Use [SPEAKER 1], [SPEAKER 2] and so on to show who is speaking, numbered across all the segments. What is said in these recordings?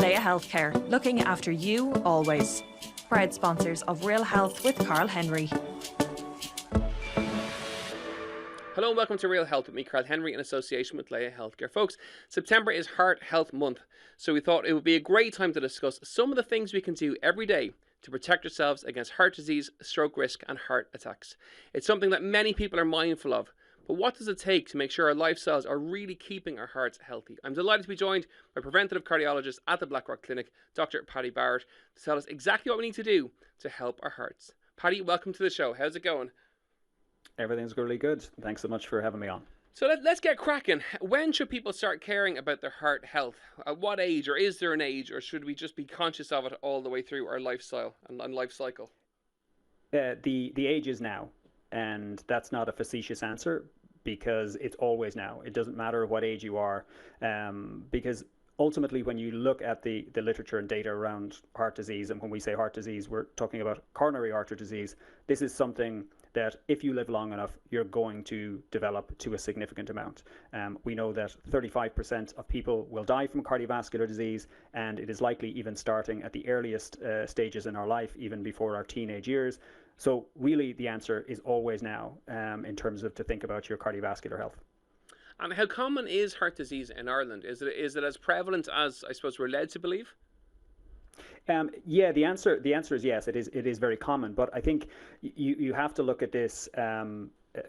[SPEAKER 1] Leia Healthcare, looking after you always. Proud sponsors of Real Health with Karl Henry.
[SPEAKER 2] Hello and welcome to Real Health with me, Karl Henry, in association with Leia Healthcare. Folks, September is Heart Health Month, so we thought it would be a great time to discuss some of the things we can do every day to protect ourselves against heart disease, stroke risk and heart attacks. It's something that many people are mindful of, but what does it take to make sure our lifestyles are really keeping our hearts healthy? I'm delighted to be joined by preventative cardiologist at the Blackrock Clinic, Dr Paddy Barrett, to tell us exactly what we need to do to help our hearts. Paddy, welcome to the show. How's it going?
[SPEAKER 3] Everything's really good. Thanks so much for having me on.
[SPEAKER 2] So let's get cracking. When should people start caring about their heart health? At what age, or is there an age, or should we just be conscious of it all the way through our lifestyle and life cycle?
[SPEAKER 3] The age is now, and that's not a facetious answer because it's always now. It doesn't matter what age you are, because ultimately when you look at the literature and data around heart disease, and when we say heart disease, we're talking about coronary artery disease. This is something that if you live long enough, you're going to develop to a significant amount. We know that 35% of people will die from cardiovascular disease, and it is likely even starting at the earliest stages in our life, even before our teenage years. So really the answer is always now in terms of to think about your cardiovascular health.
[SPEAKER 2] And how common is heart disease in Ireland? Is it as prevalent as I suppose we're led to believe?
[SPEAKER 3] Yeah, the answer is yes. It is very common, but I think you have to look at this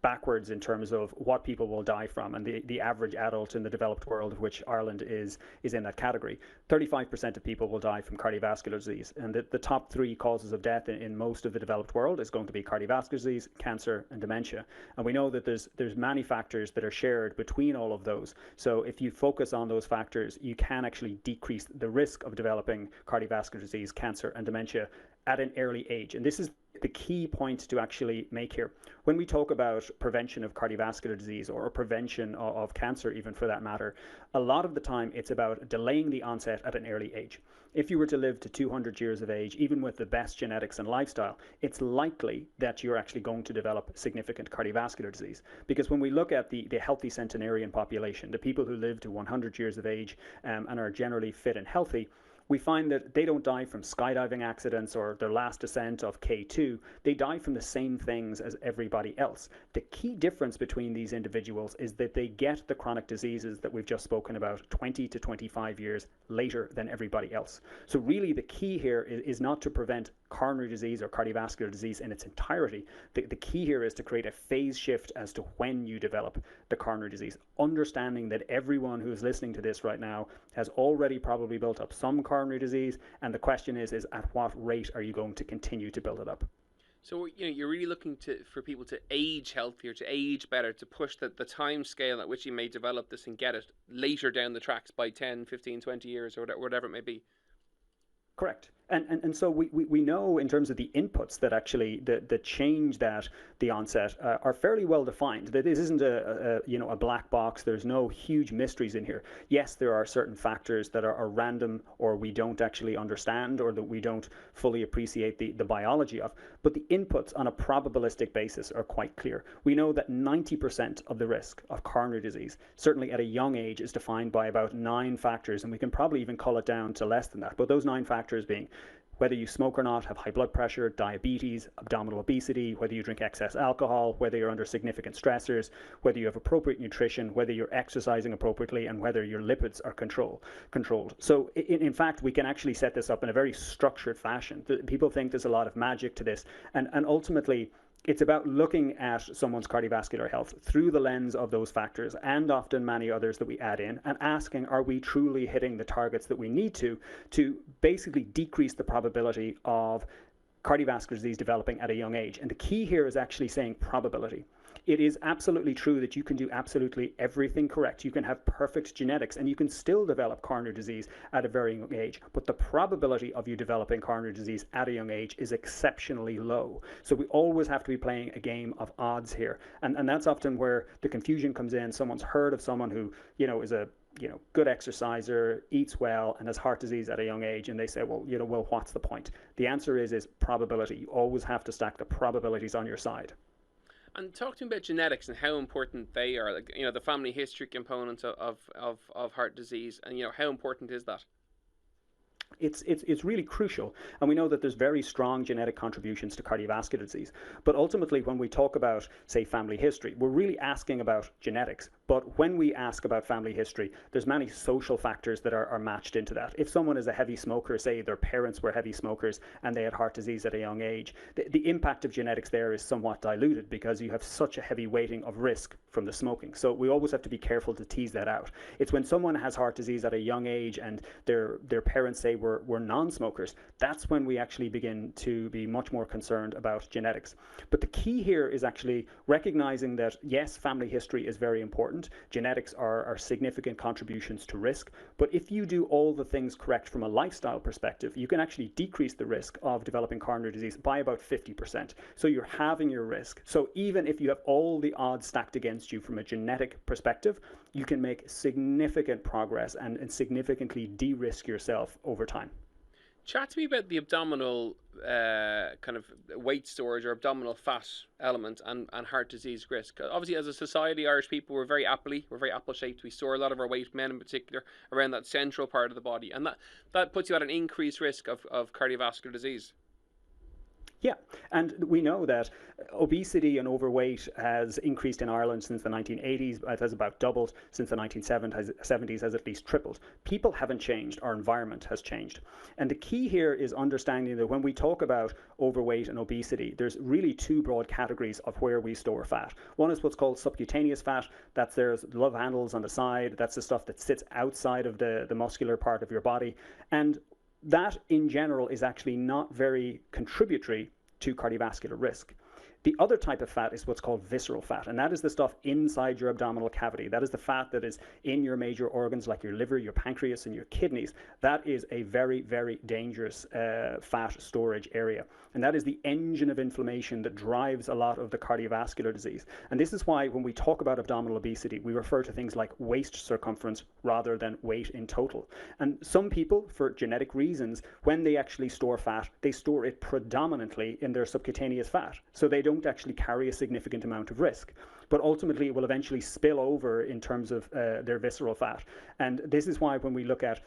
[SPEAKER 3] backwards in terms of what people will die from, and the average adult in the developed world, of which Ireland is in that category. 35% of people will die from cardiovascular disease, and the top three causes of death in most of the developed world is going to be cardiovascular disease, cancer, and dementia. And we know that there's many factors that are shared between all of those. So if you focus on those factors, you can actually decrease the risk of developing cardiovascular disease, cancer, and dementia at an early age. And this is the key point to actually make here. When we talk about prevention of cardiovascular disease or prevention of cancer, even for that matter, a lot of the time it's about delaying the onset at an early age. If you were to live to 200 years of age, even with the best genetics and lifestyle, it's likely that you're actually going to develop significant cardiovascular disease. Because when we look at the healthy centenarian population, the people who live to 100 years of age and are generally fit and healthy, we find that they don't die from skydiving accidents or their last descent of K2. They die from the same things as everybody else. The key difference between these individuals is that they get the chronic diseases that we've just spoken about 20 to 25 years later than everybody else. So really the key here is not to prevent coronary disease or cardiovascular disease in its entirety. The key here is to create a phase shift as to when you develop the coronary disease, understanding that everyone who is listening to this right now has already probably built up some coronary disease, and the question is at what rate are you going to continue to build it up?
[SPEAKER 2] So you're really looking for people to age healthier, to age better, to push the time scale at which you may develop this and get it later down the tracks by 10, 15, 20 years or whatever it may be.
[SPEAKER 3] Correct. And so we know in terms of the inputs that actually the change that the onset are fairly well defined. That this isn't a black box. There's no huge mysteries in here. Yes, there are certain factors that are random or we don't actually understand or that we don't fully appreciate the biology of. But the inputs on a probabilistic basis are quite clear. We know that 90% of the risk of coronary disease, certainly at a young age, is defined by about 9 factors, and we can probably even cull it down to less than that. But those 9 factors being whether you smoke or not, have high blood pressure, diabetes, abdominal obesity, whether you drink excess alcohol, whether you're under significant stressors, whether you have appropriate nutrition, whether you're exercising appropriately, and whether your lipids are controlled. So in fact, we can actually set this up in a very structured fashion. People think there's a lot of magic to this, and ultimately, it's about looking at someone's cardiovascular health through the lens of those factors and often many others that we add in, and asking, are we truly hitting the targets that we need to basically decrease the probability of cardiovascular disease developing at a young age? And the key here is actually saying probability. It is absolutely true that you can do absolutely everything correct. You can have perfect genetics and you can still develop coronary disease at a very young age. But the probability of you developing coronary disease at a young age is exceptionally low. So we always have to be playing a game of odds here. And that's often where the confusion comes in. Someone's heard of someone who, is a good exerciser, eats well, and has heart disease at a young age, and they say, well, what's the point? The answer is probability. You always have to stack the probabilities on your side.
[SPEAKER 2] And talk to me about genetics and how important they are, like, the family history component of heart disease, and how important is that?
[SPEAKER 3] It's really crucial. And we know that there's very strong genetic contributions to cardiovascular disease. But ultimately, when we talk about, say, family history, we're really asking about genetics. But when we ask about family history, there's many social factors that are matched into that. If someone is a heavy smoker, say their parents were heavy smokers and they had heart disease at a young age, the impact of genetics there is somewhat diluted because you have such a heavy weighting of risk from the smoking. So we always have to be careful to tease that out. It's when someone has heart disease at a young age and their parents say were non-smokers, that's when we actually begin to be much more concerned about genetics. But the key here is actually recognizing that, yes, family history is very important. Genetics are significant contributions to risk. But if you do all the things correct from a lifestyle perspective, you can actually decrease the risk of developing coronary disease by about 50%. So you're halving your risk. So even if you have all the odds stacked against you from a genetic perspective, you can make significant progress and significantly de-risk yourself over time.
[SPEAKER 2] Chat to me about the abdominal kind of weight storage or abdominal fat element and heart disease risk. Obviously, as a society, Irish people, we're very apple shaped. We store a lot of our weight, men in particular, around that central part of the body, and that puts you at an increased risk of cardiovascular disease.
[SPEAKER 3] Yeah, and we know that obesity and overweight has increased in Ireland since the 1980s. It has about doubled since the 1970s, has at least tripled. People haven't changed. Our environment has changed. And the key here is understanding that when we talk about overweight and obesity, there's really two broad categories of where we store fat. One is what's called subcutaneous fat. There's love handles on the side. That's the stuff that sits outside of the muscular part of your body. And that in general is actually not very contributory to cardiovascular risk. The other type of fat is what's called visceral fat, and that is the stuff inside your abdominal cavity. That is the fat that is in your major organs like your liver, your pancreas, and your kidneys. That is a very, very dangerous fat storage area. And that is the engine of inflammation that drives a lot of the cardiovascular disease. And this is why when we talk about abdominal obesity, we refer to things like waist circumference rather than weight in total. And some people, for genetic reasons, when they actually store fat, they store it predominantly in their subcutaneous fat. So they don't actually carry a significant amount of risk. But ultimately, it will eventually spill over in terms of their visceral fat. And this is why when we look at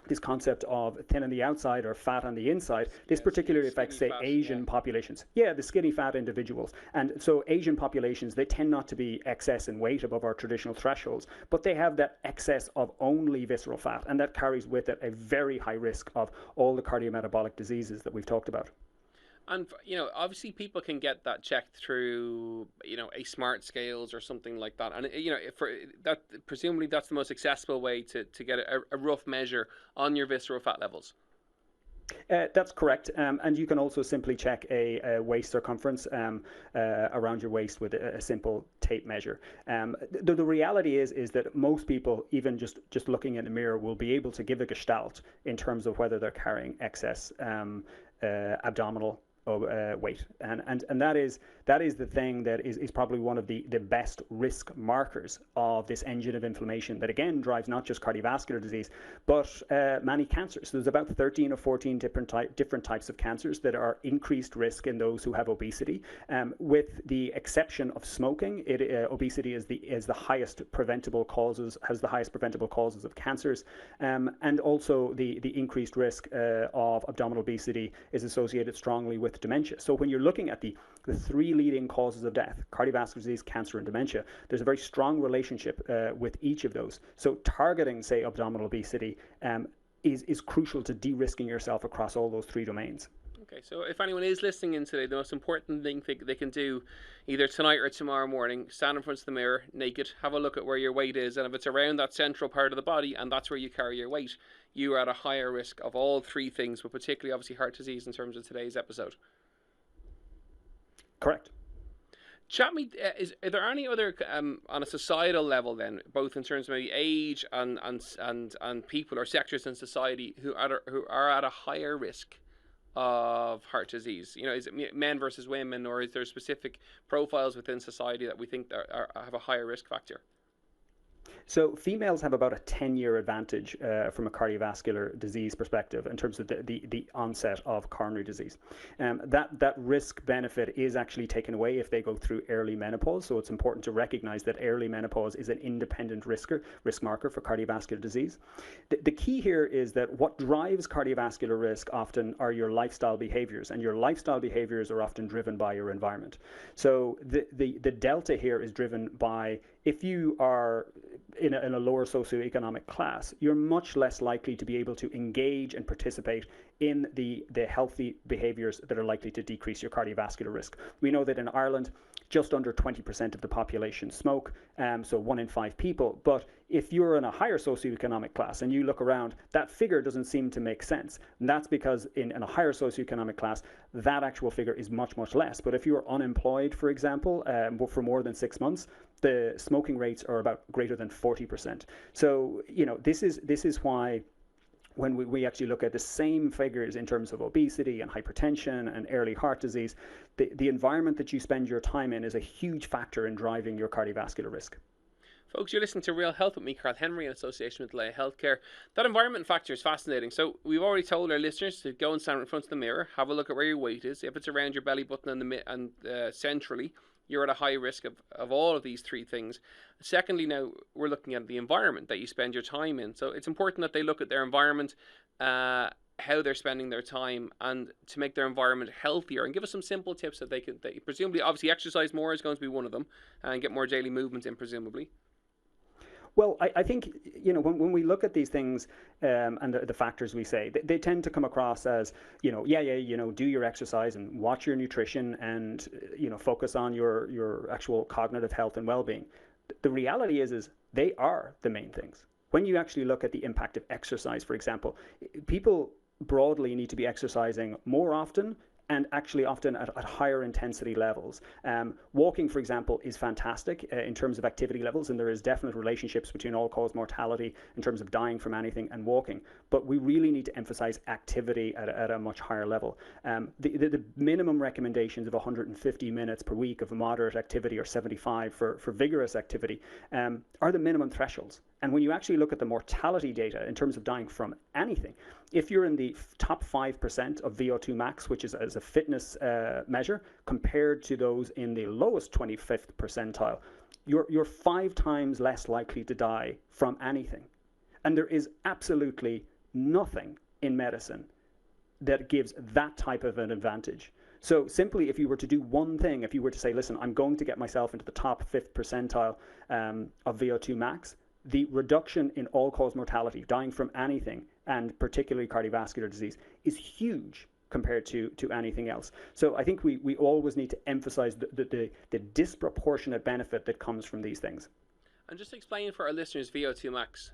[SPEAKER 3] this concept of thin on the outside or fat on the inside, this particularly affects, say, Asian populations. Yeah, the skinny fat individuals. And so Asian populations, they tend not to be excess in weight above our traditional thresholds, but they have that excess of only visceral fat, and that carries with it a very high risk of all the cardiometabolic diseases that we've talked about.
[SPEAKER 2] And, obviously people can get that checked through, a smart scales or something like that. And, for that, presumably that's the most accessible way to get a rough measure on your visceral fat levels.
[SPEAKER 3] That's correct. And you can also simply check a waist circumference around your waist with a simple tape measure. The reality is that most people, even just looking in the mirror, will be able to give a gestalt in terms of whether they're carrying excess abdominal weight, and that is the thing that is probably one of the best risk markers of this engine of inflammation that again drives not just cardiovascular disease but many cancers. So there's about 13 or 14 different types of cancers that are increased risk in those who have obesity. With the exception of smoking, obesity is the highest preventable causes, has the highest preventable causes of cancers, and also the increased risk of abdominal obesity is associated strongly with dementia. So when you're looking at the three leading causes of death, cardiovascular disease, cancer, and dementia, there's a very strong relationship with each of those. So targeting, say, abdominal obesity is crucial to de-risking yourself across all those three domains.
[SPEAKER 2] Okay, so if anyone is listening in today, the most important thing they can do either tonight or tomorrow morning, stand in front of the mirror naked, have a look at where your weight is, and if it's around that central part of the body and that's where you carry your weight, you are at a higher risk of all three things, but particularly obviously heart disease in terms of today's episode.
[SPEAKER 3] Correct.
[SPEAKER 2] Chat me, are there any other on a societal level then, both in terms of maybe age and people or sectors in society who are at a higher risk of heart disease? Is it men versus women, or is there specific profiles within society that we think have a higher risk factor?
[SPEAKER 3] So females have about a 10-year advantage from a cardiovascular disease perspective in terms of the onset of coronary disease. That risk benefit is actually taken away if they go through early menopause. So it's important to recognize that early menopause is an independent risk marker for cardiovascular disease. The key here is that what drives cardiovascular risk often are your lifestyle behaviors, and your lifestyle behaviors are often driven by your environment. So the delta here is driven by, if you are in a lower socioeconomic class, you're much less likely to be able to engage and participate in the healthy behaviors that are likely to decrease your cardiovascular risk. We know that in Ireland, just under 20% of the population smoke, so 1 in 5 people. But if you're in a higher socioeconomic class and you look around, that figure doesn't seem to make sense. And that's because in a higher socioeconomic class, that actual figure is much, much less. But if you're unemployed, for example, for more than 6 months, the smoking rates are about greater than 40%. So, this is why when we actually look at the same figures in terms of obesity and hypertension and early heart disease, the environment that you spend your time in is a huge factor in driving your cardiovascular risk.
[SPEAKER 2] Folks, you're listening to Real Health with me, Karl Henry, in association with Laya Healthcare. That environment factor is fascinating. So we've already told our listeners to go and stand in front of the mirror, have a look at where your weight is. If it's around your belly button and centrally, you're at a high risk of all of these three things. Secondly, now we're looking at the environment that you spend your time in. So it's important that they look at their environment, how they're spending their time, and to make their environment healthier, and give us some simple tips that they presumably, obviously exercise more is going to be one of them, and get more daily movement in, presumably.
[SPEAKER 3] Well, I think, when we look at these things and the factors we say, they tend to come across as, do your exercise and watch your nutrition and, focus on your actual cognitive health and well-being. The reality is they are the main things. When you actually look at the impact of exercise, for example, people broadly need to be exercising more often, and actually often at higher intensity levels. Walking, for example, is fantastic in terms of activity levels, and there is definite relationships between all-cause mortality in terms of dying from anything and walking. But we really need to emphasize activity at a much higher level. The minimum recommendations of 150 minutes per week of moderate activity, or 75 for vigorous activity, are the minimum thresholds. And when you actually look at the mortality data in terms of dying from anything, if you're in the top 5% of VO2 max, which is as a fitness measure, compared to those in the lowest 25th percentile, you're 5 times less likely to die from anything. And there is absolutely nothing in medicine that gives that type of an advantage. So simply, if you were to do one thing, if you were to say, listen, I'm going to get myself into the top 5th percentile of VO2 max, the reduction in all-cause mortality, dying from anything, and particularly cardiovascular disease, is huge compared to anything else. So I think we always need to emphasize the disproportionate benefit that comes from these things.
[SPEAKER 2] And just explain for our listeners VO2 max.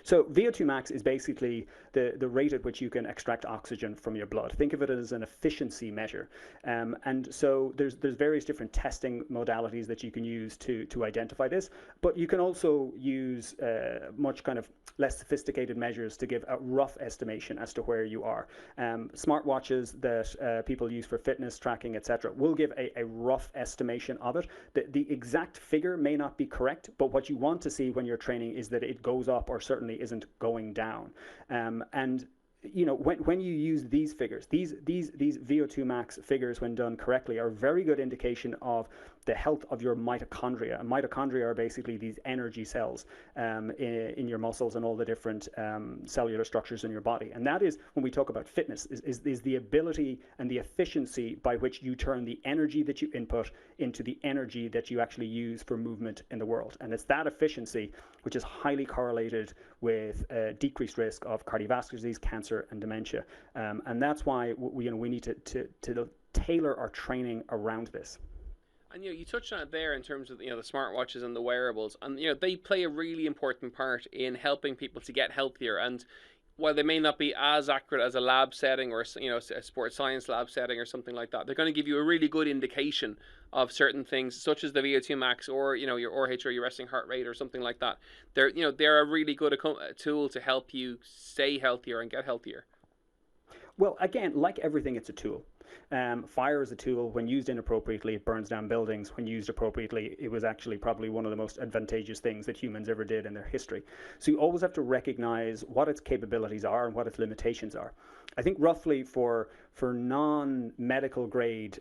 [SPEAKER 3] So VO2 max is basically the rate at which you can extract oxygen from your blood. Think of it as an efficiency measure. And so there's various different testing modalities that you can use to identify this, but you can also use much kind of less sophisticated measures to give a rough estimation as to where you are. Smartwatches that people use for fitness tracking, etc., will give a rough estimation of it. The exact figure may not be correct, but what you want to see when you're training is that it goes up, or certainly isn't going down. And when you use these figures, these VO2 max figures, when done correctly, are a very good indication of the health of your mitochondria. And mitochondria are basically these energy cells in your muscles and all the different cellular structures in your body. And that is, when we talk about fitness, is the ability and the efficiency by which you turn the energy that you input into the energy that you actually use for movement in the world. And it's that efficiency which is highly correlated with decreased risk of cardiovascular disease, cancer, and dementia. And that's why we need to tailor our training around this.
[SPEAKER 2] And you touched on it there in terms of the smartwatches and the wearables, and they play a really important part in helping people to get healthier. And while they may not be as accurate as a lab setting or a sports science lab setting or something like that, they're going to give you a really good indication of certain things, such as the VO2 max or your RH or your resting heart rate or something like that. They're a really good tool to help you stay healthier and get healthier.
[SPEAKER 3] Well, again, like everything, it's a tool. Fire is a tool. When used inappropriately, it burns down buildings. When used appropriately, it was actually probably one of the most advantageous things that humans ever did in their history. So you always have to recognize what its capabilities are and what its limitations are. I think roughly for non-medical grade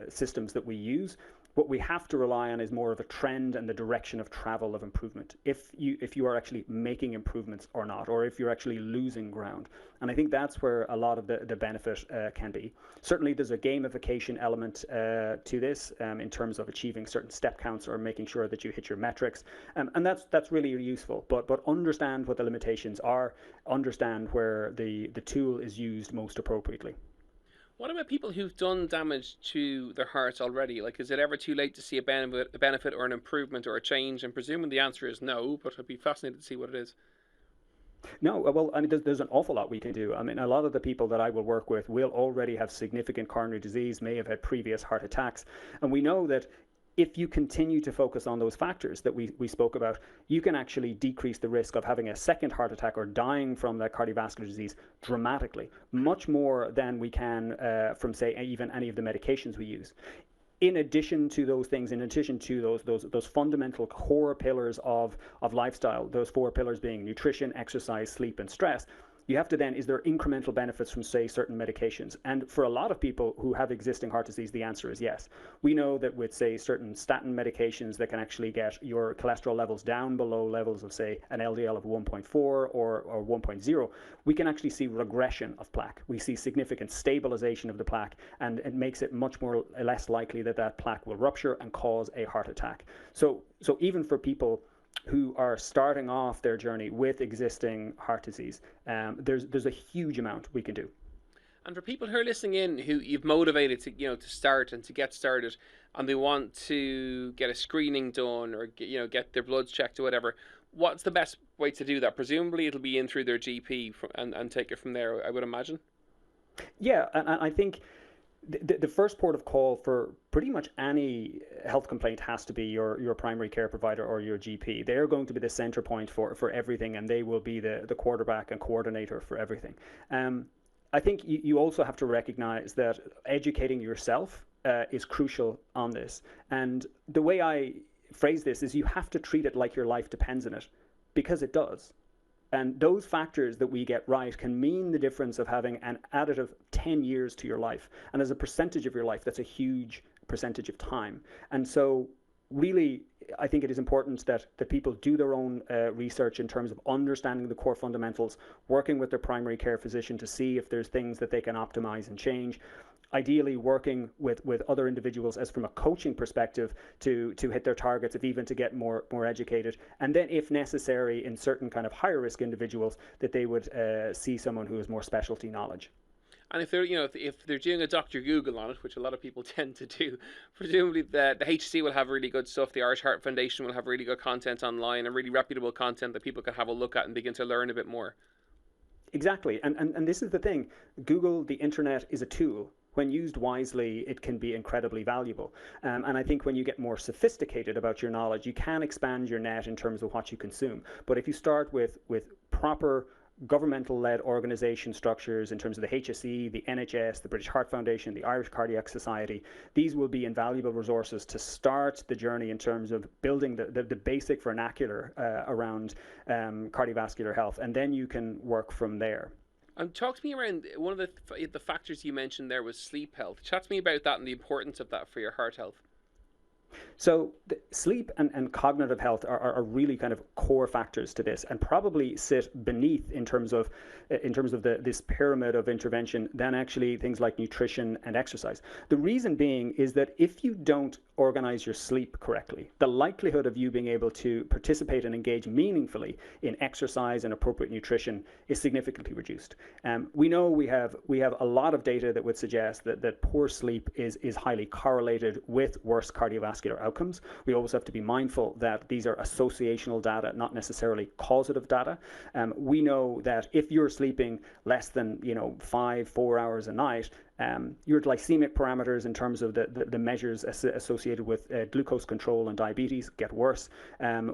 [SPEAKER 3] systems that we use, what we have to rely on is more of a trend and the direction of travel of improvement. If you are actually making improvements or not, or if you're actually losing ground. And I think that's where a lot of the benefit can be. Certainly there's a gamification element to this in terms of achieving certain step counts or making sure that you hit your metrics. And that's really useful. But understand what the limitations are, understand where the tool is used most appropriately.
[SPEAKER 2] What about people who've done damage to their hearts already? Like, is it ever too late to see a benefit or an improvement or a change? And presuming the answer is no, but I'd be fascinated to see what it is.
[SPEAKER 3] No, well, I mean, there's an awful lot we can do. I mean, a lot of the people that I will work with will already have significant coronary disease, may have had previous heart attacks. And we know that if you continue to focus on those factors that we spoke about, you can actually decrease the risk of having a second heart attack or dying from that cardiovascular disease dramatically, much more than we can from, say, even any of the medications we use. In addition to those things, in addition to those fundamental core pillars of lifestyle, those four pillars being nutrition, exercise, sleep, and stress, you have to then, is there incremental benefits from, say, certain medications? And for a lot of people who have existing heart disease, the answer is yes. We know that with, say, certain statin medications that can actually get your cholesterol levels down below levels of, say, an LDL of 1.4 or 1.0, we can actually see regression of plaque. We see significant stabilization of the plaque, and it makes it much less likely that that plaque will rupture and cause a heart attack. So even for people who are starting off their journey with existing heart disease, there's a huge amount we can do.
[SPEAKER 2] And for people who are listening in, who you've motivated to start and to get started, and they want to get a screening done or get their bloods checked or whatever, what's the best way to do that? Presumably it'll be in through their GP and take it from there, I would imagine.
[SPEAKER 3] Yeah, and I think the first port of call for pretty much any health complaint has to be your primary care provider or your GP. They're going to be the center point for everything, and they will be the quarterback and coordinator for everything. I think you also have to recognize that educating yourself is crucial on this. And the way I phrase this is you have to treat it like your life depends on it, because it does. And those factors that we get right can mean the difference of having an additive 10 years to your life. And as a percentage of your life, that's a huge percentage of time. And so really, I think it is important that people do their own research in terms of understanding the core fundamentals, working with their primary care physician to see if there's things that they can optimize and change. Ideally working with other individuals as from a coaching perspective to hit their targets, if even to get more educated. And then if necessary in certain kind of higher risk individuals, that they would see someone who has more specialty knowledge.
[SPEAKER 2] And if they're if they're doing a Dr. Google on it, which a lot of people tend to do, presumably the HC will have really good stuff. The Irish Heart Foundation will have really good content online and really reputable content that people can have a look at and begin to learn a bit more.
[SPEAKER 3] Exactly. And this is the thing. Google, the internet, is a tool. When used wisely, it can be incredibly valuable. And I think when you get more sophisticated about your knowledge, you can expand your net in terms of what you consume. But if you start with proper governmental-led organisation structures in terms of the HSE, the NHS, the British Heart Foundation, the Irish Cardiac Society, these will be invaluable resources to start the journey in terms of building the basic vernacular around cardiovascular health. And then you can work from there.
[SPEAKER 2] Talk to me around one of the factors you mentioned there was sleep health. Chat to me about that and the importance of that for your heart health.
[SPEAKER 3] So sleep and cognitive health are really kind of core factors to this, and probably sit beneath in terms of this pyramid of intervention than actually things like nutrition and exercise. The reason being is that if you don't organize your sleep correctly, the likelihood of you being able to participate and engage meaningfully in exercise and appropriate nutrition is significantly reduced. We know we have a lot of data that would suggest that poor sleep is highly correlated with worse cardiovascular outcomes. We always have to be mindful that these are associational data, not necessarily causative data. We know that if you're sleeping less than 4 hours a night, your glycemic parameters in terms of the measures associated with glucose control and diabetes get worse.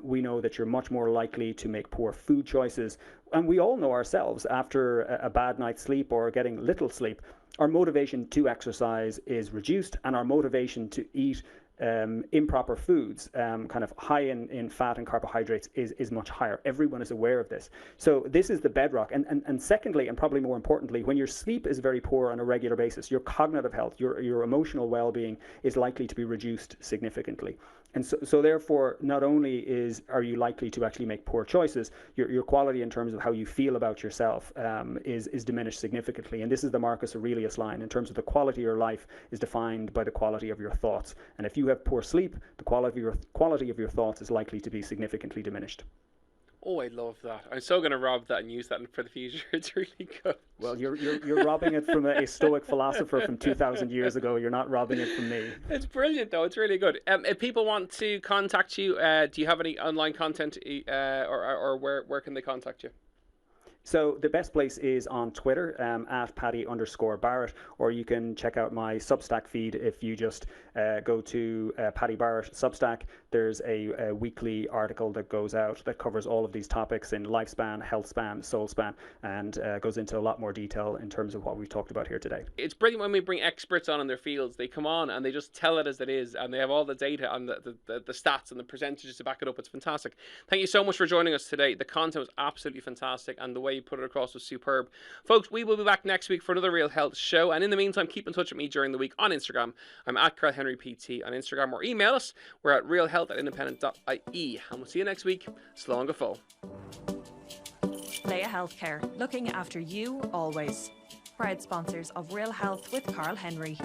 [SPEAKER 3] We know that you're much more likely to make poor food choices. And we all know ourselves, after a bad night's sleep or getting little sleep, our motivation to exercise is reduced, and our motivation to eat improper foods, kind of high in fat and carbohydrates, is much higher. Everyone is aware of this. So this is the bedrock. And secondly, and probably more importantly, when your sleep is very poor on a regular basis, your cognitive health, your emotional well-being is likely to be reduced significantly. And so therefore, not only are you likely to actually make poor choices, your quality in terms of how you feel about yourself is diminished significantly. And this is the Marcus Aurelius line in terms of the quality of your life is defined by the quality of your thoughts. And if you have poor sleep, the quality of your thoughts is likely to be significantly diminished.
[SPEAKER 2] Oh, I love that. I'm so going to rob that and use that for the future. It's really good.
[SPEAKER 3] Well, you're robbing it from a Stoic philosopher from 2,000 years ago. You're not robbing it from me.
[SPEAKER 2] It's brilliant, though. It's really good. If people want to contact you, do you have any online content, or where can they contact you?
[SPEAKER 3] So the best place is on Twitter, at Paddy_Barrett, or you can check out my Substack feed. If you just go to Paddy Barrett Substack, there's a weekly article that goes out that covers all of these topics in lifespan, health span, soul span, and goes into a lot more detail in terms of what we've talked about here today.
[SPEAKER 2] It's brilliant when we bring experts on in their fields. They come on and they just tell it as it is, and they have all the data and the stats and the percentages to back it up. It's fantastic. Thank you so much for joining us today. The content was absolutely fantastic, and the way you put it across was superb. Folks, we will be back next week for another Real Health show, and in the meantime, keep in touch with me during the week on Instagram. I'm at Karl Henry PT on Instagram, or email us. We're at realhealth@independent.ie, and we'll see you next week. Slán go fóill.
[SPEAKER 1] Leia Healthcare, looking after you always. Proud sponsors of Real Health with Karl Henry.